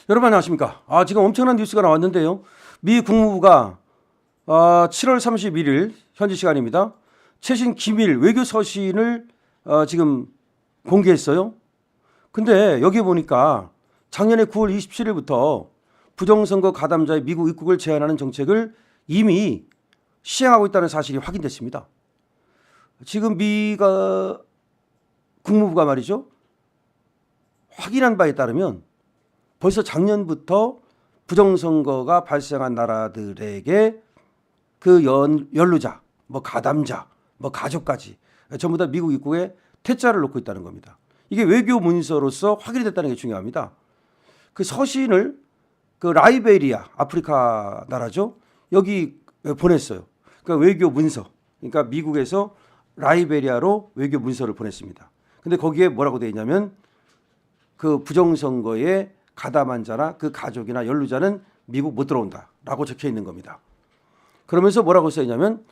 여러분 안녕하십니까? 지금 엄청난 뉴스가 나왔는데요. 미 국무부가 7월 31일 현지 시간입니다. 최신 기밀 외교 서신을 지금 공개했어요. 근데 여기 보니까 작년에 9월 27일부터 부정선거 가담자의 미국 입국을 제한하는 정책을 이미 시행하고 있다는 사실이 확인됐습니다. 지금 미가 국무부가 말이죠. 확인한 바에 따르면 벌써 작년부터 부정선거가 발생한 나라들에게 그 연루자, 가담자, 가족까지 전부 다 미국 입국에 퇴짜를 놓고 있다는 겁니다. 이게 외교 문서로서 확인이 됐다는 게 중요합니다. 그 서신을 그 라이베리아, 아프리카 나라죠. 여기 보냈어요. 그러니까 외교 문서. 그러니까 미국에서 라이베리아로 외교 문서를 보냈습니다. 근데 거기에 뭐라고 되어 있냐면 그 부정선거에 가담한 자나 그 가족이나 연루자는 미국 못 들어온다라고 적혀 있는 겁니다. 그러면서 뭐라고 써 있냐면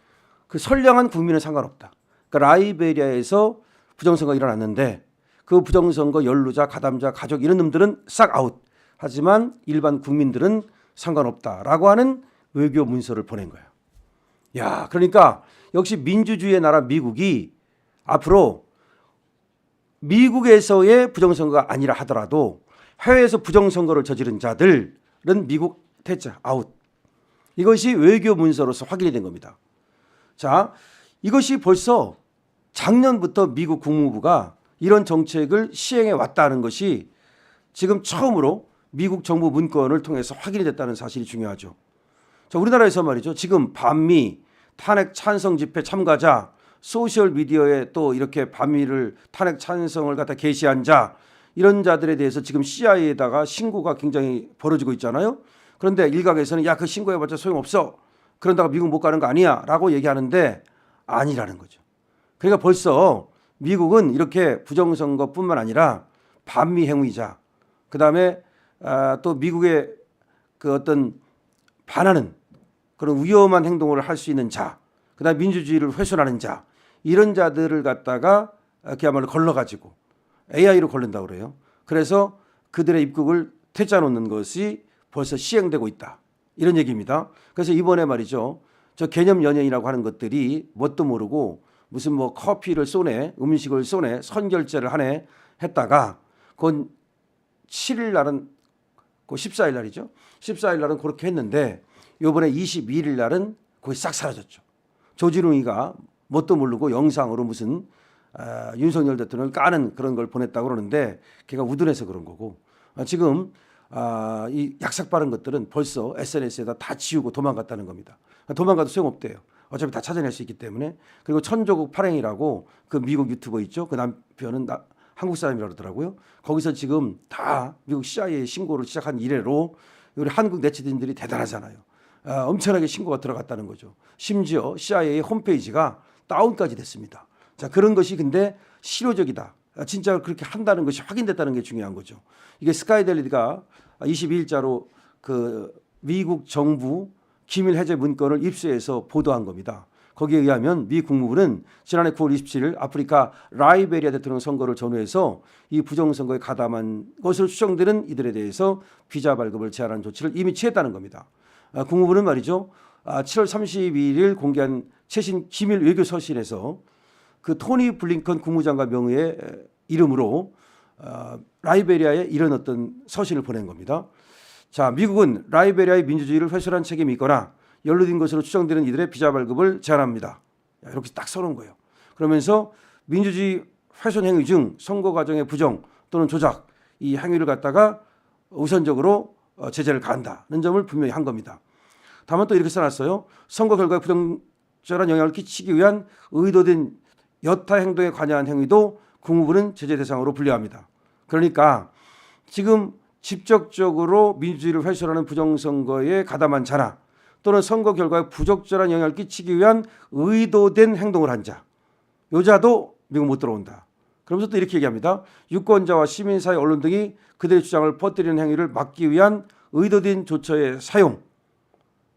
그 선량한 국민은 상관없다. 그러니까 라이베리아에서 부정선거가 일어났는데 그 부정선거 연루자, 가담자, 가족 이런 놈들은 싹 아웃. 하지만 일반 국민들은 상관없다라고 하는 외교 문서를 보낸 거예요. 야, 그러니까 역시 민주주의의 나라 미국이 앞으로 미국에서의 부정선거가 아니라 하더라도 해외에서 부정선거를 저지른 자들은 미국 퇴짜 아웃. 이것이 외교 문서로서 확인이 된 겁니다. 자, 이것이 벌써 작년부터 미국 국무부가 이런 정책을 시행해 왔다는 것이 지금 처음으로 미국 정부 문건을 통해서 확인이 됐다는 사실이 중요하죠. 자, 우리나라에서 말이죠. 지금 반미 탄핵 찬성 집회 참가자, 소셜 미디어에 또 이렇게 반미를 탄핵 찬성을 갖다 게시한 자, 이런 자들에 대해서 지금 CIA에다가 신고가 굉장히 벌어지고 있잖아요. 그런데 일각에서는 야, 그 신고해봤자 소용없어. 그런다고 미국 못 가는 거 아니야 라고 얘기하는데 아니라는 거죠. 그러니까 벌써 미국은 이렇게 부정선거뿐만 아니라 반미 행위자, 그다음에 또 미국의 그 어떤 반하는 그런 위험한 행동을 할 수 있는 자, 그다음에 민주주의를 훼손하는 자, 이런 자들을 갖다가 그야말로 걸러가지고 AI로 걸른다고 그래요. 그래서 그들의 입국을 퇴짜 놓는 것이 벌써 시행되고 있다. 이런 얘기입니다. 그래서 이번에 말이죠. 저 개념 연예인이라고 하는 것들이 뭣도 모르고 무슨 커피를 쏘네, 음식을 쏘네, 선결제를 하네 했다가 그건 7일 날은 그 14일 날이죠. 14일 날은 그렇게 했는데 이번에 22일 날은 거의 싹 사라졌죠. 조지룽이가 뭣도 모르고 영상으로 무슨 윤석열 대통령을 까는 그런 걸 보냈다고 그러는데 걔가 우둔해서 그런 거고 지금 이 약삭 빠른 것들은 벌써 SNS에다 다 지우고 도망갔다는 겁니다. 도망가도 소용없대요. 어차피 다 찾아낼 수 있기 때문에. 그리고 천조국 팔행이라고 그 미국 유튜버 있죠. 그 남편은 한국 사람이라고 그러더라고요. 거기서 지금 다 미국 CIA 신고를 시작한 이래로 우리 한국 네티즌들이 대단하잖아요. 엄청나게 신고가 들어갔다는 거죠. 심지어 CIA 홈페이지가 다운까지 됐습니다. 자, 그런 것이 근데 실효적이다. 진짜 그렇게 한다는 것이 확인됐다는 게 중요한 거죠. 이게 스카이델리가 22일자로 그 미국 정부 기밀 해제 문건을 입수해서 보도한 겁니다. 거기에 의하면 미 국무부는 지난해 9월 27일 아프리카 라이베리아 대통령 선거를 전후해서 이 부정선거에 가담한 것으로 추정되는 이들에 대해서 비자 발급을 제한하는 조치를 이미 취했다는 겁니다. 국무부는 말이죠. 7월 31일 공개한 최신 기밀 외교 서신에서 그 토니 블링컨 국무장관 명의의 이름으로 라이베리아에 이런 어떤 서신을 보낸 겁니다. 자, 미국은 라이베리아의 민주주의를 훼손한 책임이 있거나 연루된 것으로 추정되는 이들의 비자 발급을 제한합니다. 이렇게 딱 써놓은 거예요. 그러면서 민주주의 훼손 행위 중 선거 과정의 부정 또는 조작 이 행위를 갖다가 우선적으로 제재를 가한다는 점을 분명히 한 겁니다. 다만 또 이렇게 써놨어요. 선거 결과에 부정적인 영향을 끼치기 위한 의도된 여타 행동에 관여한 행위도 국무부는 제재 대상으로 분류합니다. 그러니까 지금 직접적으로 민주주의를 훼손하는 부정선거에 가담한 자나 또는 선거 결과에 부적절한 영향을 끼치기 위한 의도된 행동을 한 자, 여자도 미국 못 들어온다. 그러면서 또 이렇게 얘기합니다. 유권자와 시민사회 언론 등이 그들의 주장을 퍼뜨리는 행위를 막기 위한 의도된 조처의 사용,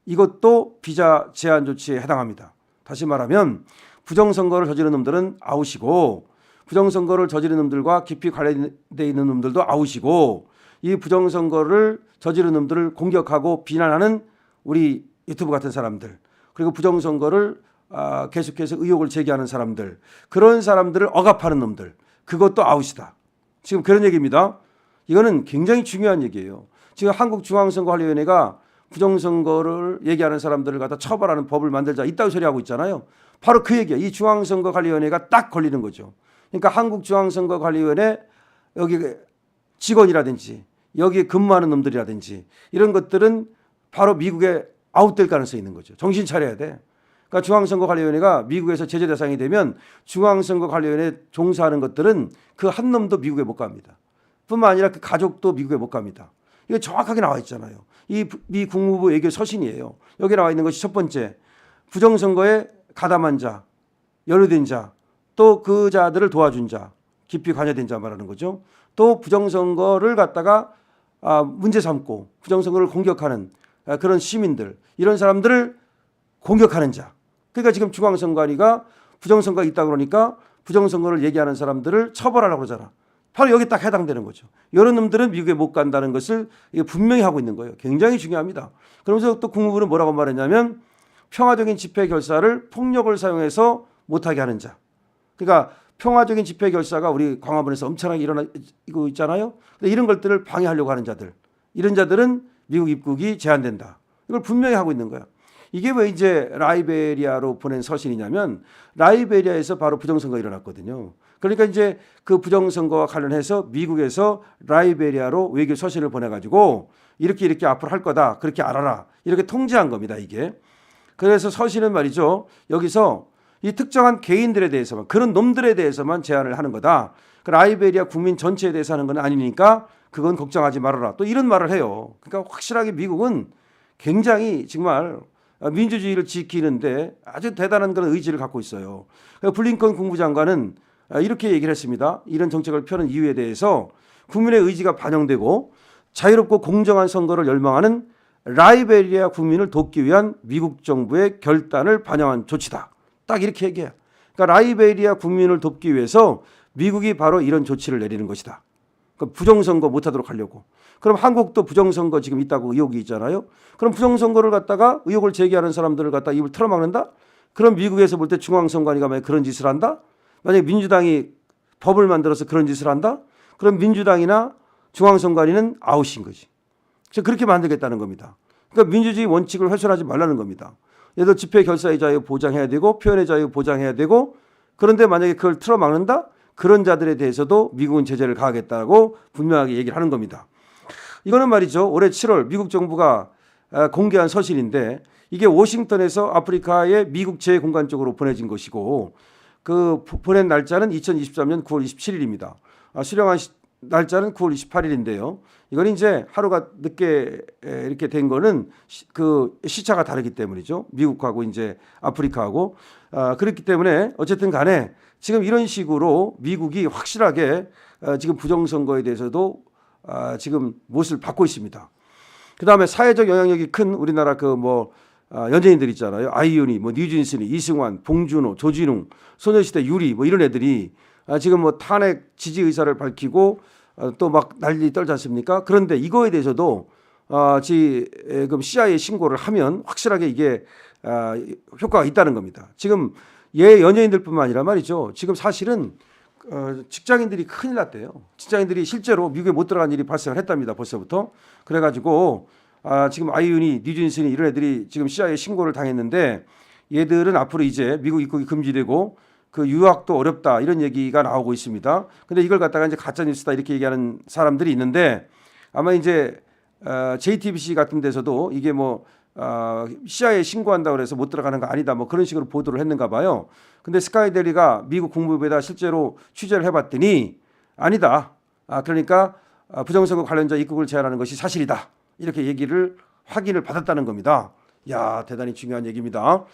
이것도 비자 제한 조치에 해당합니다. 다시 말하면 부정선거를 저지른 놈들은 아웃이고 부정선거를 저지른 놈들과 깊이 관련되어 있는 놈들도 아웃이고 이 부정선거를 저지른 놈들을 공격하고 비난하는 우리 유튜브 같은 사람들, 그리고 부정선거를 계속해서 의혹을 제기하는 사람들, 그런 사람들을 억압하는 놈들, 그것도 아웃이다. 지금 그런 얘기입니다. 이거는 굉장히 중요한 얘기예요. 지금 한국중앙선거관리위원회가 부정선거를 얘기하는 사람들을 갖다 처벌하는 법을 만들자 이따위 소리하고 있잖아요. 바로 그 얘기예요. 이 중앙선거관리위원회가 딱 걸리는 거죠. 그러니까 한국중앙선거관리위원회 여기 직원이라든지 여기에 근무하는 놈들이라든지 이런 것들은 바로 미국에 아웃될 가능성이 있는 거죠. 정신 차려야 돼. 그러니까 중앙선거관리위원회가 미국에서 제재 대상이 되면 중앙선거관리위원회 종사하는 것들은 그 한 놈도 미국에 못 갑니다. 뿐만 아니라 그 가족도 미국에 못 갑니다. 이거 정확하게 나와 있잖아요. 미 국무부 외교 서신이에요. 여기 나와 있는 것이 첫 번째, 부정선거에 가담한 자, 연루된 자, 또 그 자들을 도와준 자, 깊이 관여된 자 말하는 거죠. 또 부정선거를 갖다가 문제 삼고 부정선거를 공격하는 그런 시민들, 이런 사람들을 공격하는 자. 그러니까 지금 중앙선관위가 부정선거가 있다 그러니까 부정선거를 얘기하는 사람들을 처벌하라고 그러잖아. 바로 여기 딱 해당되는 거죠. 이런 놈들은 미국에 못 간다는 것을 분명히 하고 있는 거예요. 굉장히 중요합니다. 그러면서 또 국무부는 뭐라고 말했냐면 평화적인 집회 결사를 폭력을 사용해서 못하게 하는 자. 그러니까 평화적인 집회 결사가 우리 광화문에서 엄청나게 일어나고 있잖아요. 이런 것들을 방해하려고 하는 자들, 이런 자들은 미국 입국이 제한된다. 이걸 분명히 하고 있는 거야. 이게 왜 이제 라이베리아로 보낸 서신이냐면 라이베리아에서 바로 부정선거가 일어났거든요. 그러니까 이제 그 부정선거와 관련해서 미국에서 라이베리아로 외교 서신을 보내가지고 이렇게 앞으로 할 거다. 그렇게 알아라. 이렇게 통지한 겁니다, 이게. 그래서 서신은 말이죠. 여기서 이 특정한 개인들에 대해서만, 그런 놈들에 대해서만 제한을 하는 거다. 그 라이베리아 국민 전체에 대해서 하는 건 아니니까 그건 걱정하지 말아라. 또 이런 말을 해요. 그러니까 확실하게 미국은 굉장히 정말 민주주의를 지키는데 아주 대단한 그런 의지를 갖고 있어요. 블링컨 국무장관은 이렇게 얘기를 했습니다. 이런 정책을 펴는 이유에 대해서 국민의 의지가 반영되고 자유롭고 공정한 선거를 열망하는 라이베리아 국민을 돕기 위한 미국 정부의 결단을 반영한 조치다. 딱 이렇게 얘기해요. 그러니까 라이베리아 국민을 돕기 위해서 미국이 바로 이런 조치를 내리는 것이다. 그러니까 부정선거 못하도록 하려고. 그럼 한국도 부정선거 지금 있다고 의혹이 있잖아요. 그럼 부정선거를 갖다가 의혹을 제기하는 사람들을 갖다 입을 틀어막는다? 그럼 미국에서 볼 때 중앙선관위가 만약 그런 짓을 한다? 만약에 민주당이 법을 만들어서 그런 짓을 한다? 그럼 민주당이나 중앙선관위는 아웃인 거지. 그래서 그렇게 만들겠다는 겁니다. 그러니까 민주주의 원칙을 훼손하지 말라는 겁니다. 예를 들어 집회 결사의 자유 보장해야 되고 표현의 자유 보장해야 되고, 그런데 만약에 그걸 틀어막는다? 그런 자들에 대해서도 미국은 제재를 가하겠다고 분명하게 얘기를 하는 겁니다. 이거는 말이죠. 올해 7월 미국 정부가 공개한 서신인데 이게 워싱턴에서 아프리카의 미국 재공관 쪽으로 보내진 것이고 그 보낸 날짜는 2023년 9월 27일입니다. 수령한 날짜는 9월 28일인데요. 이건 이제 하루가 늦게 이렇게 된 거는 그 시차가 다르기 때문이죠. 미국하고 이제 아프리카하고. 그렇기 때문에 어쨌든 간에 지금 이런 식으로 미국이 확실하게 지금 부정선거에 대해서도 지금 못을 받고 있습니다. 그다음에 사회적 영향력이 큰 우리나라 연예인들 있잖아요. 아이유니, 뉴진스니, 이승환, 봉준호, 조진웅, 소녀시대 유리 이런 애들이 지금 탄핵 지지 의사를 밝히고 또 막 난리 떨지 않습니까? 그런데 이거에 대해서도 지금 CIA 신고를 하면 확실하게 이게 효과가 있다는 겁니다. 지금 연예인들뿐만 아니라 말이죠. 지금 사실은 직장인들이 큰일 났대요. 직장인들이 실제로 미국에 못 들어간 일이 발생을 했답니다. 벌써부터. 그래가지고 지금 아이유니, 뉴진스니 이런 애들이 지금 CIA 신고를 당했는데 얘들은 앞으로 이제 미국 입국이 금지되고 그 유학도 어렵다 이런 얘기가 나오고 있습니다. 근데 이걸 갖다가 이제 가짜 뉴스다 이렇게 얘기하는 사람들이 있는데 아마 이제 JTBC 같은 데서도 이게 CIA 신고한다고 해서 못 들어가는 거 아니다 그런 식으로 보도를 했는가 봐요. 근데 스카이데일리가 미국 국무부에다 실제로 취재를 해봤더니 아니다. 그러니까 부정선거 관련자 입국을 제한하는 것이 사실이다. 이렇게 얘기를 확인을 받았다는 겁니다. 야, 대단히 중요한 얘기입니다.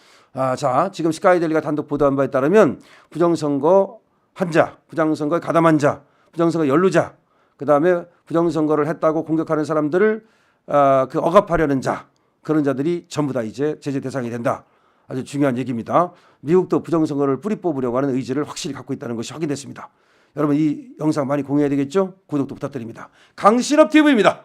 자, 지금 스카이데일리가 단독 보도한 바에 따르면 부정선거 한자, 부정선거에 가담한 자, 부정선거 연루자, 그다음에 부정선거를 했다고 공격하는 사람들을 억압하려는 자, 그런 자들이 전부 다 이제 제재 대상이 된다. 아주 중요한 얘기입니다. 미국도 부정선거를 뿌리 뽑으려고 하는 의지를 확실히 갖고 있다는 것이 확인됐습니다. 여러분 이 영상 많이 공유해야 되겠죠? 구독도 부탁드립니다. 강신업 TV입니다.